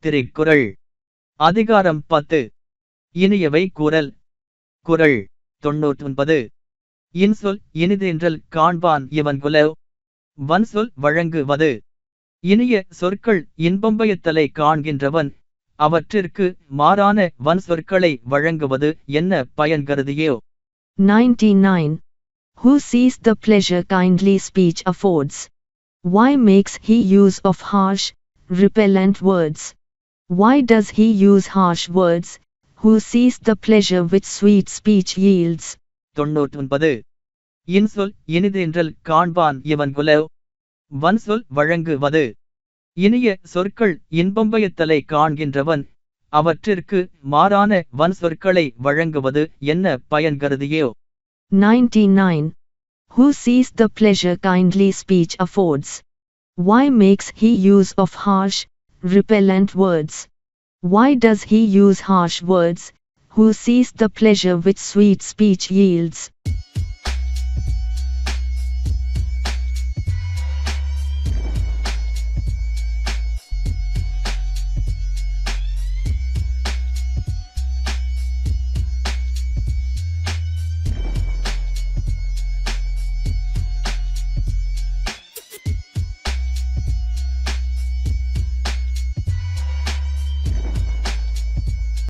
திருக்குறள் அதிகாரம் 10 இனியவை கூறல். குறள் 99. இன்சொல் இனிதென்றல் காண்பான் இவன்குலோ. வன்சொல் வழங்குவது. இனிய சொற்கள் இன்பம்பயத்தலை காண்கின்றவன் அவற்றிற்கு மாறான வன்சொற்களை வழங்குவது என்ன பயன் கருதியோ. 99. Who sees the pleasure kindly speech affords? Why makes he use of harsh, repellent words? Why does he use harsh words, who sees the pleasure which sweet speech yields? 99. இன்சொல் இனிதென்றல் காண்பான் இவன்குலோ. வன்சொல் வழங்குவது. இனிய சொற்கள் இன்பம்பயத்தலை காண்கின்றவன் அவற்றிற்கு மாறான வன்சொற்களை வழங்குவது என்ன பயன் கருதியோ. 99. Who sees the pleasure kindly speech affords? Why makes he use of harsh, repellent words? Why does he use harsh words, who sees the pleasure which sweet speech yields?